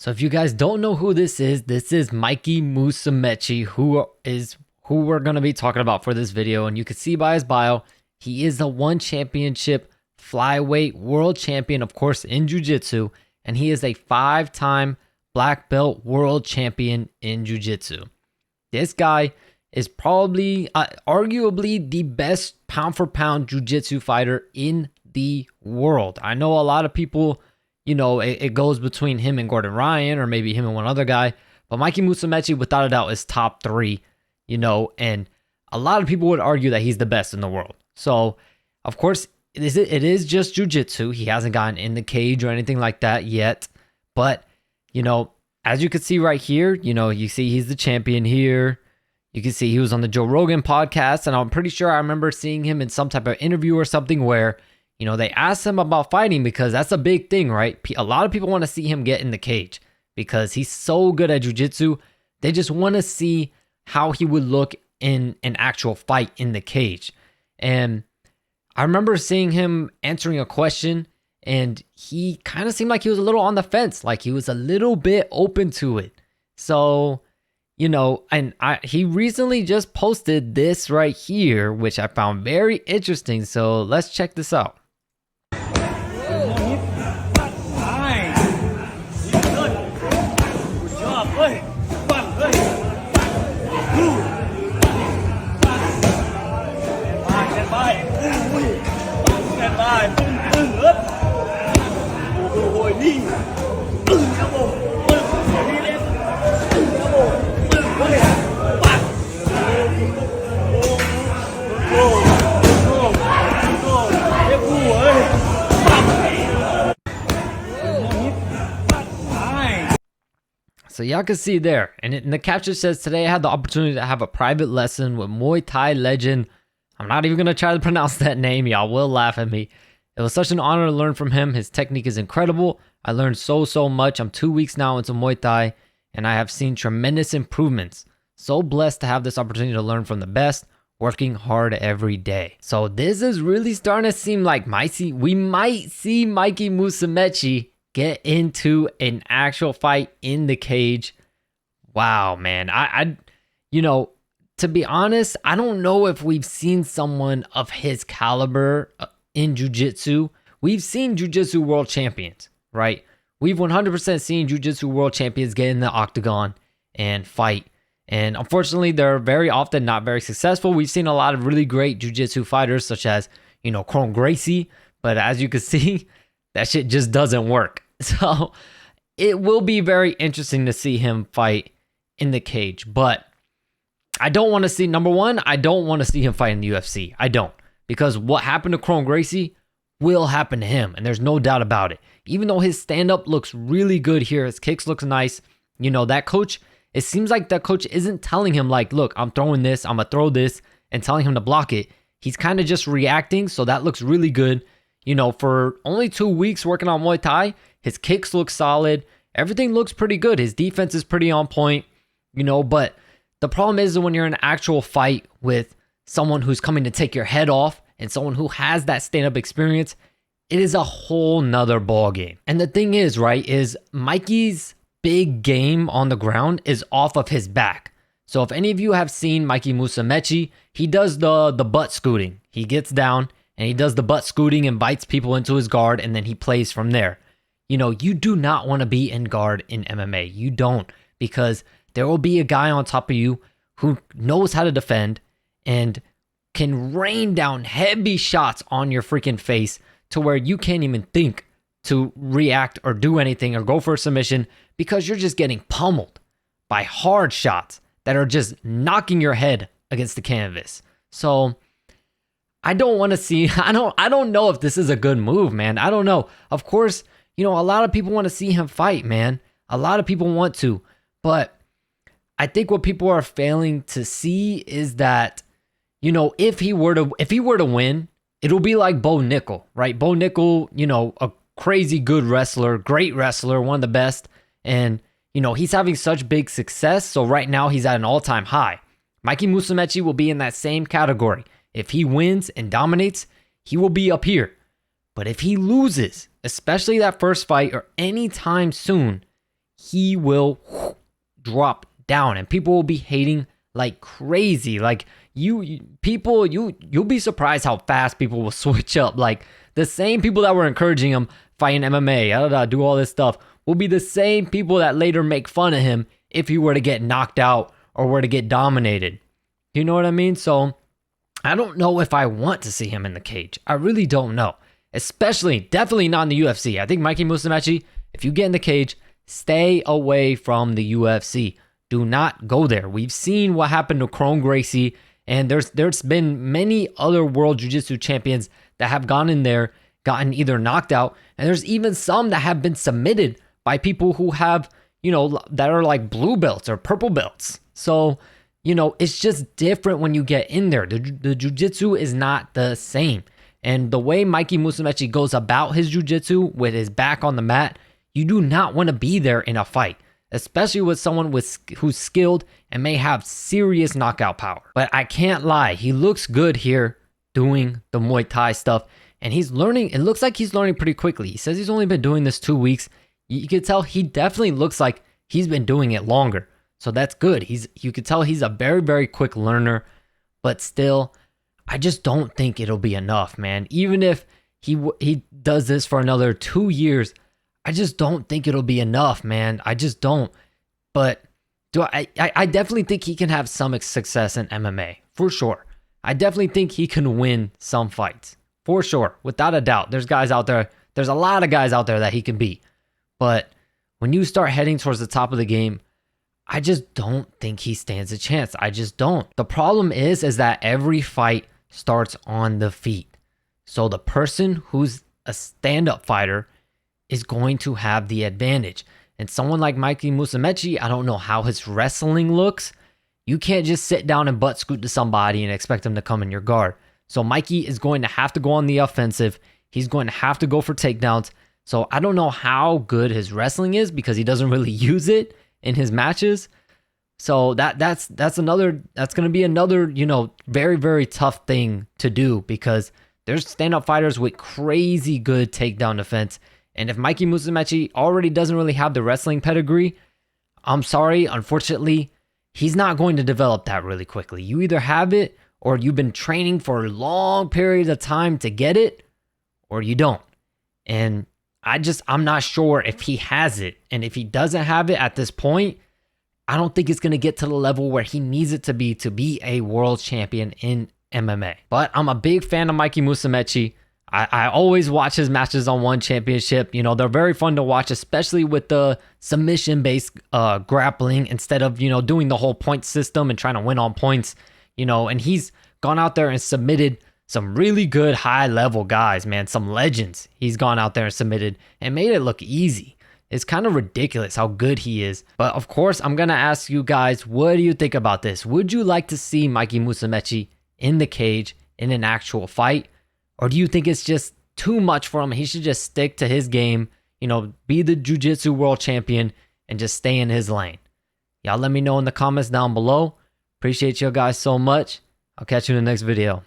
So if you guys don't know who this is Mikey Musumeci, who we're going to be talking about for this video. And you can see by his bio, he is the one championship flyweight world champion, of course, in jiu-jitsu. And he is a 5-time black belt world champion in jiu-jitsu. This guy is probably, arguably the best pound for pound jiu-jitsu fighter in the world. I know a lot of people, it goes between him and Gordon Ryan, or maybe him and one other guy. But Mikey Musumeci, without a doubt, is top 3, and a lot of people would argue that he's the best in the world. So, of course, it is just jiu-jitsu. He hasn't gotten in the cage or anything like that yet. But, as you can see right here, you see he's the champion here. You can see he was on the Joe Rogan podcast, and I'm pretty sure I remember seeing him in some type of interview or something where, they asked him about fighting because that's a big thing, right? A lot of people want to see him get in the cage because he's so good at jiu-jitsu. They just want to see how he would look in an actual fight in the cage. And I remember seeing him answering a question, and he kind of seemed like he was a little on the fence, like he was a little bit open to it. So, he recently just posted this right here, which I found very interesting. So let's check this out. So y'all can see there, and the caption says, today I had the opportunity to have a private lesson with Muay Thai legend. I'm not even going to try to pronounce that name. Y'all will laugh at me. It was such an honor to learn from him. His technique is incredible. I learned so much. I'm 2 weeks now into Muay Thai, and I have seen tremendous improvements. So blessed to have this opportunity to learn from the best, working hard every day. So this is really starting to seem like we might see Mikey Musumeci get into an actual fight in the cage. Wow, man. I to be honest, I don't know if we've seen someone of his caliber in jiu-jitsu. We've seen jiu-jitsu world champions, right? We've 100% seen jiu-jitsu world champions get in the octagon and fight. And unfortunately, they're very often not very successful. We've seen a lot of really great jiu-jitsu fighters such as, Kron Gracie. But as you can see, that shit just doesn't work. So it will be very interesting to see him fight in the cage. But I don't want to see, number one, I don't want to see him fight in the UFC. I don't. Because what happened to Kron Gracie will happen to him. And there's no doubt about it. Even though his stand-up looks really good here, his kicks looks nice. That coach, it seems like that coach isn't telling him like, look, I'm throwing this, I'm going to throw this, and telling him to block it. He's kind of just reacting. So that looks really good. For only 2 weeks working on Muay Thai, his kicks look solid. Everything looks pretty good. His defense is pretty on point, but the problem is when you're in an actual fight with someone who's coming to take your head off and someone who has that stand-up experience, it is a whole nother ball game. And the thing is, right, is Mikey's big game on the ground is off of his back. So if any of you have seen Mikey Musumeci, he does the butt scooting. He gets down and he does the butt scooting and bites people into his guard, and then he plays from there. You do not want to be in guard in MMA. You don't, because there will be a guy on top of you who knows how to defend and can rain down heavy shots on your freaking face to where you can't even think to react or do anything or go for a submission because you're just getting pummeled by hard shots that are just knocking your head against the canvas. So I don't want to see, I don't know if this is a good move, man. I don't know. Of course, a lot of people want to see him fight, man. A lot of people want to, but I think what people are failing to see is that, if he were to win, it'll be like Bo Nickel, right? Bo Nickel, a crazy good wrestler, great wrestler, one of the best. And, he's having such big success. So right now he's at an all-time high. Mikey Musumeci will be in that same category. If he wins and dominates, he will be up here. But if he loses, especially that first fight or any time soon, he will drop down and people will be hating like crazy. Like you'll be surprised how fast people will switch up. Like the same people that were encouraging him fighting MMA, do all this stuff, will be the same people that later make fun of him if he were to get knocked out or were to get dominated. You know what I mean? So I don't know if I want to see him in the cage. I really don't know. Definitely not in the UFC. I think Mikey Musumeci, if you get in the cage, stay away from the UFC. Do not go there. We've seen what happened to Kron Gracie, and there's been many other world jiu-jitsu champions that have gone in there, gotten either knocked out, and there's even some that have been submitted by people who have, that are like blue belts or purple belts. So, it's just different when you get in there. The jiu-jitsu is not the same. And the way Mikey Musumeci goes about his jiu-jitsu with his back on the mat, you do not want to be there in a fight, especially with someone who's skilled and may have serious knockout power. But I can't lie, he looks good here doing the Muay Thai stuff, and he's learning. It looks like he's learning pretty quickly. He says he's only been doing this 2 weeks. You can tell he definitely looks like he's been doing it longer. So that's good. You can tell he's a very, very quick learner, but still, I just don't think it'll be enough, man. Even if he does this for another 2 years, I just don't think it'll be enough, man. I just don't. But I definitely think he can have some success in MMA, for sure. I definitely think he can win some fights, for sure, without a doubt. There's guys out there. There's a lot of guys out there that he can beat. But when you start heading towards the top of the game, I just don't think he stands a chance. I just don't. The problem is that every fight starts on the feet. So the person who's a stand-up fighter is going to have the advantage. And someone like Mikey Musumeci, I don't know how his wrestling looks. You can't just sit down and butt scoot to somebody and expect them to come in your guard. So Mikey is going to have to go on the offensive. He's going to have to go for takedowns. So I don't know how good his wrestling is because he doesn't really use it in his matches. So that's going to be another, very, very tough thing to do because there's stand-up fighters with crazy good takedown defense. And if Mikey Musumeci already doesn't really have the wrestling pedigree, I'm sorry, unfortunately, he's not going to develop that really quickly. You either have it or you've been training for long periods of time to get it, or you don't. And I'm not sure if he has it. And if he doesn't have it at this point, I don't think it's going to get to the level where he needs it to be a world champion in MMA. But I'm a big fan of Mikey Musumeci. I always watch his matches on One Championship. They're very fun to watch, especially with the submission-based grappling instead of, doing the whole point system and trying to win on points. And he's gone out there and submitted some really good high-level guys, man. Some legends he's gone out there and submitted and made it look easy. It's kind of ridiculous how good he is. But of course, I'm going to ask you guys, what do you think about this? Would you like to see Mikey Musumeci in the cage in an actual fight? Or do you think it's just too much for him? He should just stick to his game, be the jiu-jitsu world champion and just stay in his lane. Y'all let me know in the comments down below. Appreciate you guys so much. I'll catch you in the next video.